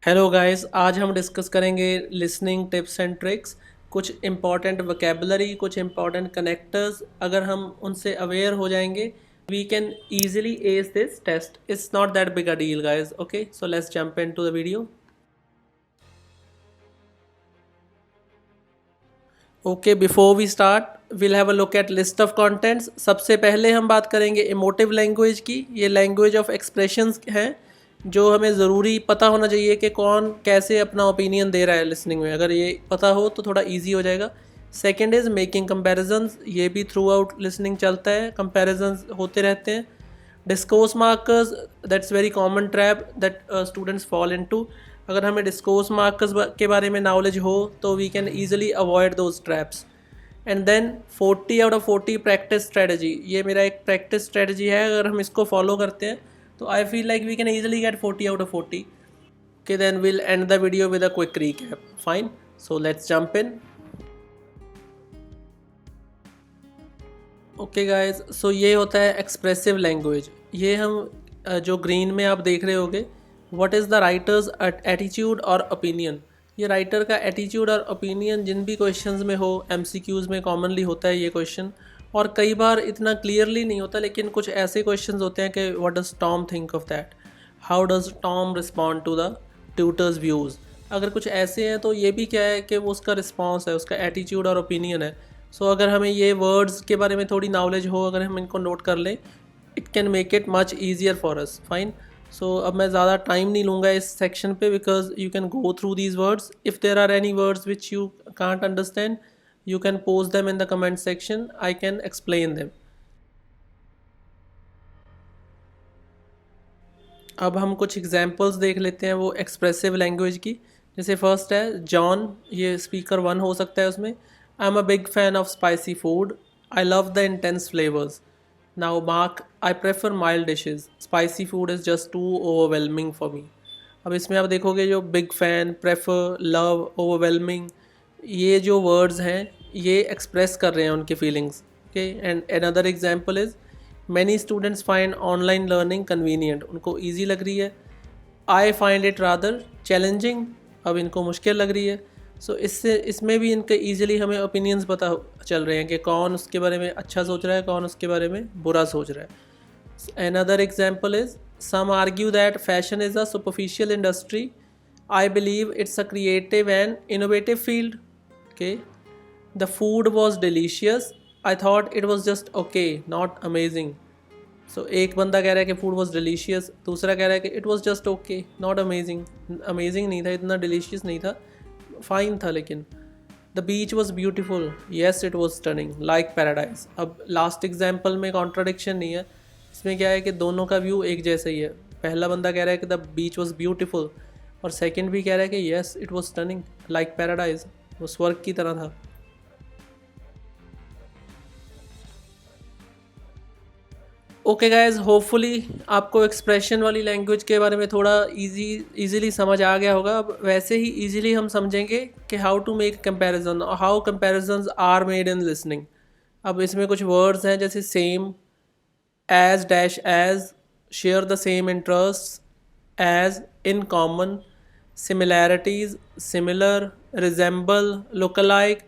Hello guys, आज हम discuss करेंगे लिसनिंग टिप्स एंड ट्रिक्स। कुछ इम्पॉर्टेंट वोकेबलरी, कुछ इम्पॉर्टेंट कनेक्टर्स अगर हम उनसे अवेयर हो जाएंगे we can easily ace this test. It's not that big a deal guys. Okay, so let's jump into the video. Okay, before we start will have a look at list of contents. सबसे पहले हम बात करेंगे emotive language की। ये language of expressions हैं जो हमें ज़रूरी पता होना चाहिए कि कौन कैसे अपना ओपिनियन दे रहा है लिसनिंग में। अगर ये पता हो तो थोड़ा इजी हो जाएगा। Second is making comparisons. ये भी थ्रू आउट लिसनिंग चलता है, कंपैरिजंस होते रहते हैं। Discourse markers, that's very common trap that students fall into. अगर हमें डिस्कोर्स मार्कर्स के बारे में नॉलेज हो तो we can easily avoid those traps. And then 40 out of 40 practice strategy. ये मेरा एक प्रैक्टिस स्ट्रेटजी है, अगर हम इसको फॉलो करते हैं तो I feel like we can easily get 40 out of 40। Okay, then we'll end the video with a quick recap. Fine, so let's jump in. Okay guys, so ये होता है एक्सप्रेसिव लैंग्वेज। ये हम जो ग्रीन में आप देख रहे होगे, what is the writers attitude और ओपिनियन। ये राइटर का एटीट्यूड और ओपिनियन जिन भी क्वेश्चंस में हो, एमसीक्यूज़ में कॉमनली होता है ये क्वेश्चन। और कई बार इतना क्लियरली नहीं होता, लेकिन कुछ ऐसे क्वेश्चंस होते हैं कि what does Tom think of that, how does Tom respond to the tutor's views. अगर कुछ ऐसे हैं तो ये भी क्या है कि वो उसका रिस्पॉन्स है, उसका एटीट्यूड और ओपिनियन है। सो अगर हमें ये वर्ड्स के बारे में थोड़ी नॉलेज हो, अगर हम इनको नोट कर लें, it can make it much easier for us. Fine, so अब मैं ज़्यादा टाइम नहीं लूँगा इस सेक्शन पे, because you can go through these words. If there are any words which you can't understand you can post them in the comment section, I can explain them. अब हम कुछ एग्जांपल्स देख लेते हैं वो एक्सप्रेसिव लैंग्वेज की। जैसे first है जॉन, ये स्पीकर वन हो सकता है उसमें। I am a big fan of spicy food, I love the intense flavours. Now Mark, I prefer mild dishes, spicy food is just too overwhelming for me. अब इसमें आप देखोगे जो big fan, prefer, love, overwhelming, ये जो words हैं ये express कर रहे हैं उनकी feelings. Okay, and another example is many students find online learning convenient, उनको ईजी लग रही है। I find it rather challenging, अब इनको मुश्किल लग रही है। सो इससे इसमें भी इनके ईजिली हमें ओपिनियंस पता चल रहे हैं कि कौन उसके बारे में अच्छा सोच रहा है, कौन उसके बारे में बुरा सोच रहा है। Another example is some argue that fashion is a superficial industry, I believe it's a creative and innovative field. Okay, the food was delicious, I thought it was just okay not amazing. So एक बंदा कह रहा है कि food was delicious, दूसरा कह रहा है कि it was just okay not amazing. Amazing नहीं था, इतना डिलीशियस नहीं था, फाइन था। लेकिन the beach was beautiful, yes it was stunning like paradise. अब लास्ट एग्जाम्पल में कॉन्ट्राडिक्शन नहीं है, इसमें क्या है कि दोनों का व्यू एक जैसा ही है। पहला बंदा कह रहा है कि द बीच वॉज ब्यूटिफुल, और सेकेंड भी कह रहा है कि yes it was stunning like paradise, वो स्वर्ग की तरह था। ओके गाइज, होपफुली आपको एक्सप्रेशन वाली लैंग्वेज के बारे में थोड़ा इजीली समझ आ गया होगा। अब वैसे ही इजीली हम समझेंगे कि how to make comparison, how comparisons are made in listening. अब इसमें कुछ वर्ड्स हैं जैसे same, as dash as, share the same interest, as, in common, similarities, similar, resemble, look alike.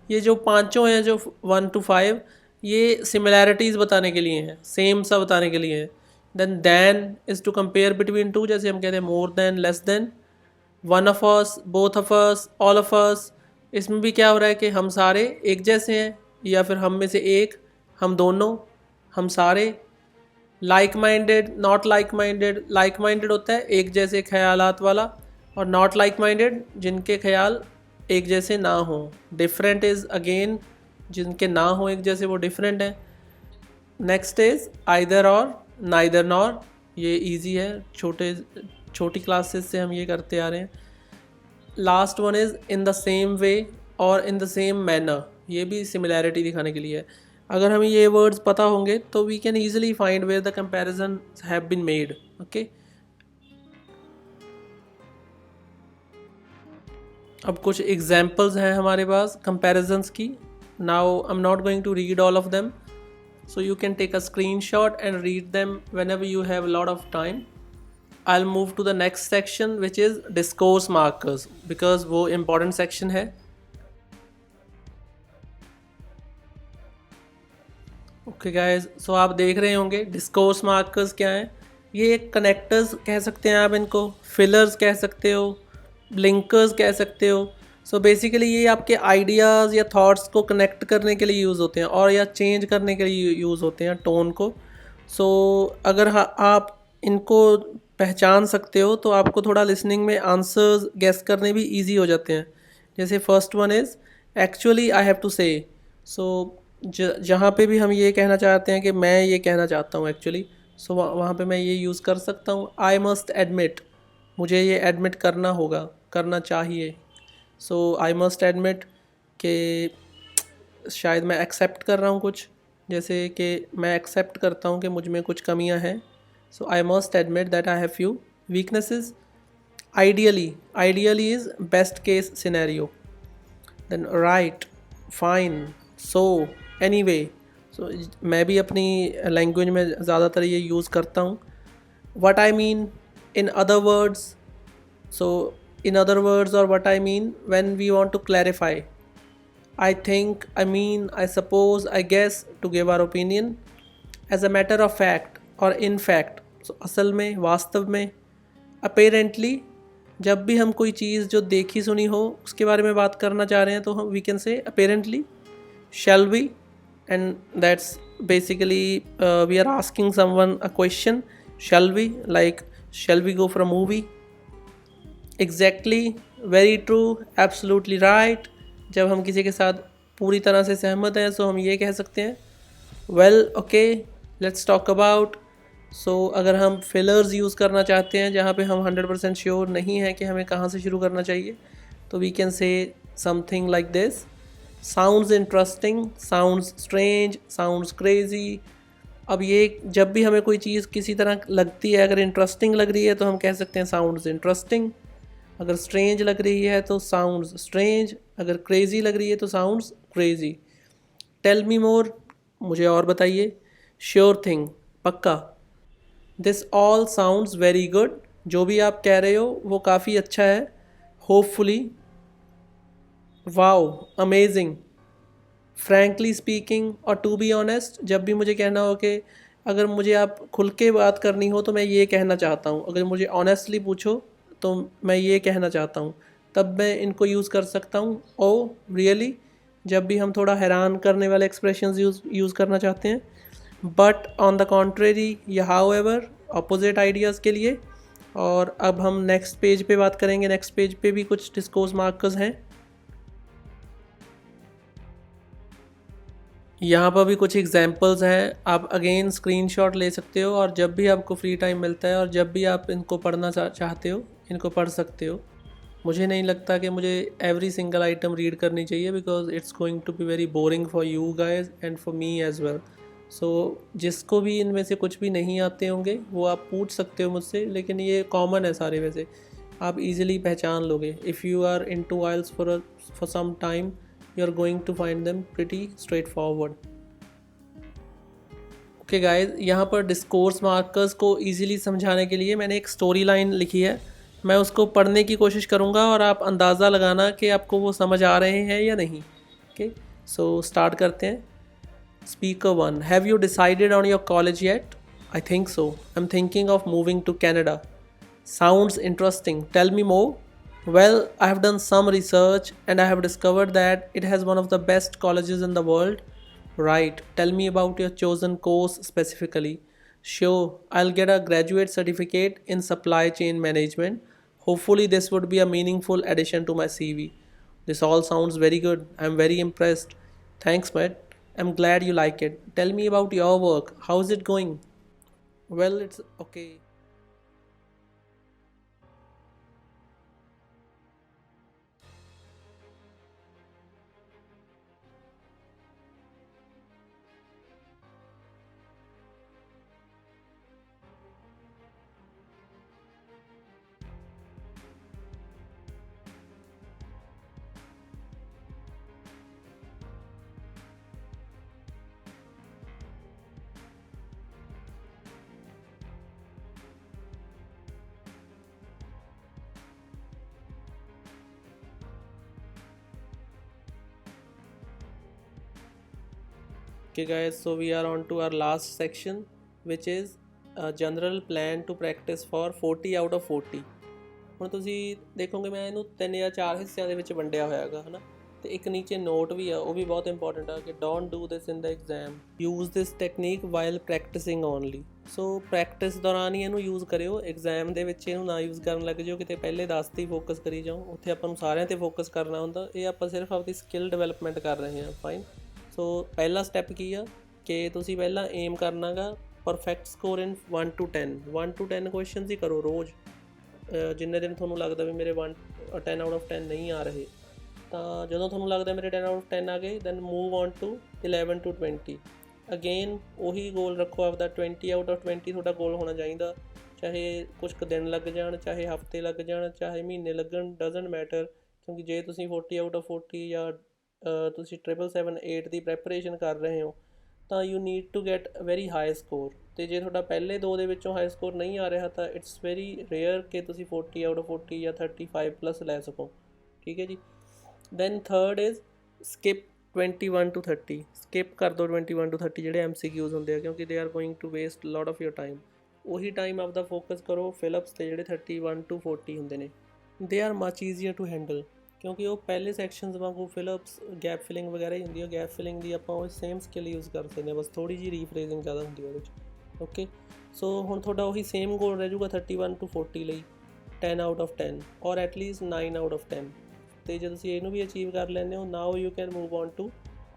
ये जो पांचों हैं, जो 1 to 5, ये सिमिलैरिटीज़ बताने के लिए हैं, सेम सा बताने के लिए है। Then is to compare between two, जैसे हम कहते हैं more than, less than, one of us, both of us, all of us. इसमें भी क्या हो रहा है कि हम सारे एक जैसे हैं, या फिर हम में से एक, हम दोनों, हम सारे। Like minded, not like minded. Like minded होता है एक जैसे ख्यालात वाला, और नॉट लाइक माइंडेड जिनके ख्याल एक जैसे ना हो। डिफरेंट इज़ अगेन जिनके ना हो एक जैसे, वो डिफरेंट है। नेक्स्ट इज आइदर और, नाइदर नॉर। ये इजी है, छोटी क्लासेस से हम ये करते आ रहे हैं। Last one is in the same way और इन द सेम मैनर, ये भी सिमिलैरिटी दिखाने के लिए है। अगर हमें ये वर्ड्स पता होंगे तो we can easily find where the comparison have been made. Okay, अब कुछ एग्जाम्पल्स हैं हमारे पास कंपैरिजंस की। Now I am not going to read all of them, so you can take a screenshot and read them whenever you have a lot of time. I'll move to the next section which is discourse markers because वो important section है. Okay guys, सो आप देख रहे होंगे discourse markers क्या हैं. ये connectors कह सकते हैं आप इनको, फिलर्स कह सकते हो, लिंकर्स कह सकते हो. सो बेसिकली ये आपके आइडियाज़ या थॉट्स को कनेक्ट करने के लिए यूज़ होते हैं और या चेंज करने के लिए यूज़ होते हैं टोन को. सो अगर आप इनको पहचान सकते हो तो आपको थोड़ा लिसनिंग में आंसर्स गेस करने भी ईजी हो जाते हैं. जैसे first one is actually I have to say. So जहाँ पे भी हम ये कहना चाहते हैं कि मैं ये कहना चाहता हूँ एक्चुअली, सो वहाँ पे मैं ये यूज़ कर सकता हूँ. आई मस्ट एडमिट, मुझे ये एडमिट करना होगा, करना चाहिए. सो आई मस्ट एडमिट कि शायद मैं एक्सेप्ट कर रहा हूँ कुछ, जैसे कि मैं एक्सेप्ट करता हूँ कि मुझ में कुछ कमियाँ हैं. So I must admit that I have few weaknesses. Ideally is best case scenario. Then right, fine, so, anyway. So मैं भी अपनी लैंग्वेज में ज़्यादातर ये यूज़ करता हूँ. What I mean in other words. So in other words और what I mean when we want to clarify. I think, I mean, I suppose, I guess to give our opinion as a matter of fact or in fact. So असल में, वास्तव में. Apparently, जब भी हम कोई चीज़ जो देखी सुनी हो उसके बारे में बात करना चाह रहे हैं तो हम we can say apparently, shall we, and that's basically we are asking someone a question. Shall we, like shall we go for a movie? Exactly, very true, absolutely right. जब हम किसी के साथ पूरी तरह से सहमत हैं तो हम ये कह सकते हैं well okay let's talk about. So अगर हम फिलर्स यूज़ करना चाहते हैं जहाँ पे हम 100% श्योर नहीं हैं कि हमें कहाँ से शुरू करना चाहिए, तो we can say something like this. Sounds interesting, sounds strange, sounds crazy. अब ये जब भी हमें कोई चीज़ किसी तरह लगती है, अगर इंटरेस्टिंग लग रही है तो हम कह सकते हैं साउंड्स इंटरेस्टिंग. अगर स्ट्रेंज लग रही है तो साउंड्स स्ट्रेंज. अगर क्रेज़ी लग रही है तो साउंड्स क्रेज़ी. टेल मी मोर, मुझे और बताइए. श्योर थिंग, पक्का. This all sounds very good, जो भी आप कह रहे हो वो काफ़ी अच्छा है. Hopefully, wow, amazing, frankly speaking. और टू बी ऑनेस्ट, जब भी मुझे कहना हो कि अगर मुझे आप खुल के बात करनी हो तो मैं ये कहना चाहता हूँ, अगर मुझे ऑनेस्टली पूछो तो मैं ये कहना चाहता हूँ, तब मैं इनको यूज़ कर सकता हूँ. ओ रियली, जब भी हम थोड़ा हैरान करने वाले एक्सप्रेशंस यूज़ करना चाहते हैं. बट ऑन द कॉन्ट्रेरी या हाउएवर, अपोजिट आइडियाज़ के लिए. और अब हम नेक्स्ट पेज पे बात करेंगे. नेक्स्ट पेज पे भी कुछ डिस्कोर्स मार्कर्स हैं. यहाँ पर भी कुछ एग्जांपल्स हैं, आप अगेन स्क्रीनशॉट ले सकते हो और जब भी आपको फ्री टाइम मिलता है और जब भी आप इनको पढ़ना चाहते हो इनको पढ़ सकते हो. मुझे नहीं लगता कि मुझे एवरी सिंगल आइटम रीड करनी चाहिए because it's going to be very boring for you guys and for me as well. So जिसको भी इनमें से कुछ भी नहीं आते होंगे वो आप पूछ सकते हो मुझसे, लेकिन ये कॉमन है सारे वैसे, आप इजीली पहचान लोगे. If you are in two aisles for some time you are going to find them pretty straightforward. Okay guys, यहाँ पर डिस्कोर्स मार्कर्स को ईजिली समझाने के लिए मैंने एक स्टोरी लाइन लिखी है. मैं उसको पढ़ने की कोशिश करूँगा और आप अंदाज़ा लगाना कि आपको वो समझ आ रहे हैं या नहीं. ओके, सो स्टार्ट करते हैं. Speaker 1, have you decided on your college yet? I think so, I am thinking of moving to Canada. Sounds interesting, tell me more. Well, I have done some research and I have discovered that it has one of the best colleges in the world. Right, tell me about your chosen course specifically. Sure, I'll get a graduate certificate in supply chain management. Hopefully, this would be a meaningful addition to my CV. This all sounds very good. I'm very impressed. Thanks, Matt. I'm glad you like it. Tell me about your work. How's it going? Well, it's okay. Okay guys, so we are on to our last section, which is a general plan to practice for 40 out of 40. ਹੁਣ ਤੁਸੀਂ ਦੇਖੋਗੇ ਮੈਂ ਇਹਨੂੰ 3 ਜਾਂ 4 ਹਿੱਸਿਆਂ ਦੇ ਵਿੱਚ ਵੰਡਿਆ ਹੋਇਆ ਹੈਗਾ ਹੈ ਨਾ, ਤੇ ਇੱਕ ਨੀਚੇ ਨੋਟ ਵੀ ਆ, ਉਹ ਵੀ ਬਹੁਤ ਇੰਪੋਰਟੈਂਟ ਆ ਕਿ don't do this in the exam, use this technique while practising only. So practice ਦੌਰਾਨ ਹੀ ਇਹਨੂੰ ਯੂਜ਼ ਕਰਿਓ, ਐਗਜ਼ਾਮ ਦੇ ਵਿੱਚ ਇਹਨੂੰ ਨਾ ਯੂਜ਼ ਕਰਨ ਲੱਗ ਜਾਓ, ਕਿਤੇ ਪਹਿਲੇ 10 ਤੇ ਹੀ ਫੋਕਸ ਕਰੀ ਜਾਓ, ਉੱਥੇ ਆਪਾਂ ਨੂੰ ਸਾਰਿਆਂ 'ਤੇ ਫੋਕਸ ਕਰਨਾ ਹੁੰਦਾ। ਇਹ ਆਪਾਂ ਸਿਰਫ ਆਪਣੀ ਸਕਿੱਲ ਡਿਵੈਲਪਮੈਂਟ ਕਰ ਰਹੇ ਹਾਂ। ਫਾਈਨ। ਸੋ ਪਹਿਲਾ ਸਟੈਪ ਕੀ ਆ ਕਿ ਤੁਸੀਂ ਪਹਿਲਾਂ ਏਮ ਕਰਨਾ ਗਾ perfect score in 1 to 10। 1 to 10 questions ਹੀ ਕਰੋ ਰੋਜ਼। ਜਿੰਨੇ ਦਿਨ ਤੁਹਾਨੂੰ ਲੱਗਦਾ ਵੀ ਮੇਰੇ 10 out of 10 ਨਹੀਂ ਆ ਰਹੇ, ਤਾਂ ਜਦੋਂ ਤੁਹਾਨੂੰ ਲੱਗਦਾ ਮੇਰੇ 10 out of 10 ਆ ਗਏ, then move on to 11 to 20। Again ਉਹੀ ਗੋਲ ਰੱਖੋ ਆਪਦਾ, 20 out of 20 ਤੁਹਾਡਾ ਗੋਲ ਹੋਣਾ ਚਾਹੀਦਾ। ਚਾਹੇ ਕੁਛ ਕੁ ਦਿਨ ਲੱਗ ਜਾਣ, ਚਾਹੇ ਹਫ਼ਤੇ ਲੱਗ ਜਾਣ, ਚਾਹੇ ਮਹੀਨੇ ਲੱਗਣ, ਡਜ਼ਨਟ ਮੈਟਰ। ਕਿਉਂਕਿ ਜੇ ਤੁਸੀਂ 40 out of 40 ਜਾਂ ਤੁਸੀਂ 777 ਦੀ ਪ੍ਰੈਪਰੇਸ਼ਨ ਕਰ ਰਹੇ ਹੋ, ਤਾਂ you need to get very high score. ਅਤੇ ਜੇ ਤੁਹਾਡਾ ਪਹਿਲੇ 2 ਦੇ ਵਿੱਚੋਂ ਹਾਈ ਸਕੋਰ ਨਹੀਂ ਆ ਰਿਹਾ, ਤਾਂ ਇਟਸ ਵੈਰੀ ਰੇਅਰ ਕਿ ਤੁਸੀਂ 40 out of 40 ਜਾਂ 35+ ਲੈ ਸਕੋ। ਠੀਕ ਹੈ ਜੀ। Then third is skip 21 to 30। Skip ਕਰ ਦਿਓ 21 to 30 ਜਿਹੜੇ MCQs ਹੁੰਦੇ ਆ, ਕਿਉਂਕਿ they are going to waste lot of your time. ਉਹੀ ਟਾਈਮ ਆਪਦਾ ਫੋਕਸ ਕਰੋ ਫਿਲਅਪਸ 'ਤੇ ਜਿਹੜੇ 31 to 40 ਹੁੰਦੇ ਨੇ। They are much easier to handle, ਕਿਉਂਕਿ ਉਹ ਪਹਿਲੇ ਸੈਕਸ਼ਨਸ ਵਾਂਗੂ ਫਿਲਅਪਸ, ਗੈਪ ਫਿਲਿੰਗ ਵਗੈਰਾ ਹੀ ਹੁੰਦੀ ਹੈ। ਗੈਪ ਫਿਲਿੰਗ ਦੀ ਆਪਾਂ ਉਹ ਸੇਮ ਸਕਿੱਲ ਯੂਜ਼ ਕਰ ਸਕਦੇ ਹਾਂ, ਬਸ ਥੋੜ੍ਹੀ ਜਿਹੀ ਰੀਫਰੇਜ਼ਿੰਗ ਜ਼ਿਆਦਾ ਹੁੰਦੀ ਹੈ ਉਹਦੇ 'ਚ। ਓਕੇ, ਸੋ ਹੁਣ ਤੁਹਾਡਾ ਉਹੀ ਸੇਮ ਗੋਲ ਰਹਿ ਜਾਊਗਾ 31 to 40 ਲਈ, 10 out of 10 ਔਰ ਐਟਲੀਸਟ 9 out of 10। ਅਤੇ ਜੇ ਤੁਸੀਂ ਇਹਨੂੰ ਵੀ ਅਚੀਵ ਕਰ ਲੈਂਦੇ ਹੋ, now you can move on to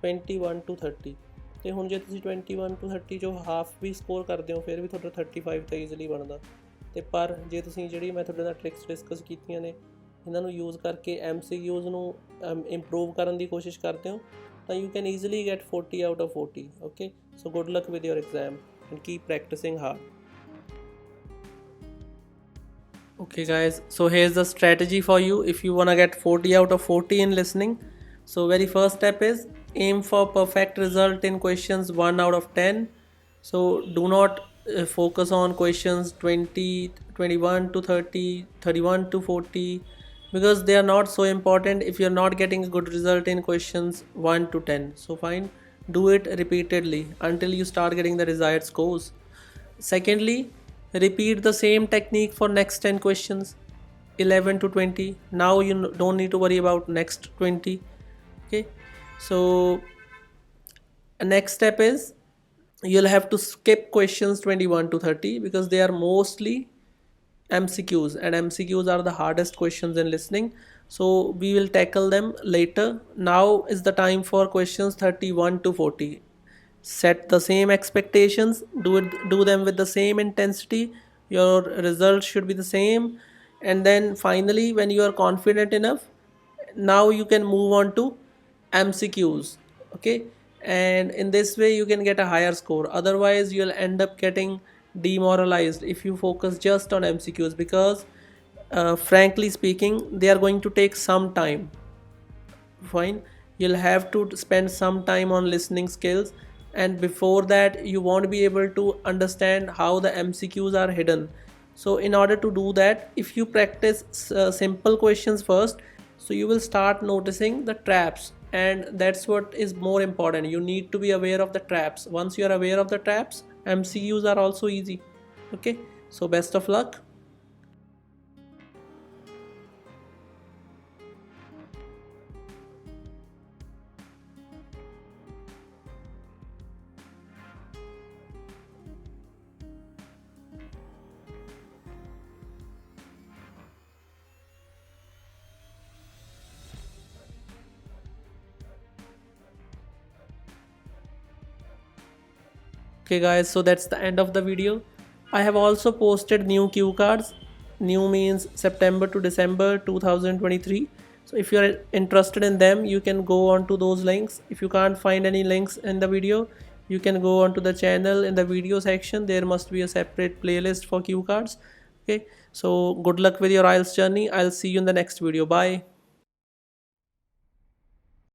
21 to 30। ਅਤੇ ਹੁਣ ਜੇ ਤੁਸੀਂ 21 to 30 'ਚੋਂ ਹਾਫ ਵੀ ਸਕੋਰ ਕਰਦੇ ਹੋ, ਫਿਰ ਵੀ ਤੁਹਾਡਾ 35 ਤਾਂ ਈਜ਼ੀਲੀ ਬਣਦਾ। ਅਤੇ ਪਰ ਜੇ ਤੁਸੀਂ ਜਿਹੜੀ ਮੈਂ ਤੁਹਾਡੇ ਨਾਲ ਟ੍ਰਿਕਸ ਡਿਸਕਸ ਕੀਤੀਆਂ ਨੇ, ਇਹਨਾਂ ਨੂੰ ਯੂਜ਼ ਕਰਕੇ MCQs ਨੂੰ ਇੰਪਰੂਵ ਕਰਨ ਦੀ ਕੋਸ਼ਿਸ਼ ਕਰਦੇ ਹੋ, ਤਾਂ you can easily get 40 out of 40। Okay, so good luck with your exam and keep practicing hard. Okay guys, so here's the strategy for you if you want to get 40 out of 40 in listening. So very first step is aim for perfect result in questions 1 out of 10. So do not focus on questions 20, 21 to 30, 31 to 40, because they are not so important if you're not getting a good result in questions 1 to 10. So fine, do it repeatedly until you start getting the desired scores. Secondly, repeat the same technique for next 10 questions, 11 to 20. Now you don't need to worry about next 20. Okay, so next step is you'll have to skip questions 21 to 30 because they are mostly MCQs, and MCQs are the hardest questions in listening. So we will tackle them later. Now is the time for questions 31 to 40. Set the same expectations, do them with the same intensity. Your results should be the same. And then finally, when you are confident enough, now you can move on to MCQs. Okay, and in this way you can get a higher score. Otherwise you'll end up getting demoralized if you focus just on MCQs, because frankly speaking they are going to take some time. Fine, you'll have to spend some time on listening skills, and before that you won't be able to understand how the MCQs are hidden. So in order to do that, if you practice simple questions first, so you will start noticing the traps, and that's what is more important. You need to be aware of the traps. Once you are aware of the traps, MCQs are also easy. Okay, so best of luck. Okay guys, so that's the end of the video. I have also posted new cue cards. New means September to December 2023. So if you are interested in them, you can go on to those links. If you can't find any links in the video, you can go on to the channel. In the video section there must be a separate playlist for cue cards. Okay, so good luck with your IELTS journey. I'll see you in the next video. Bye.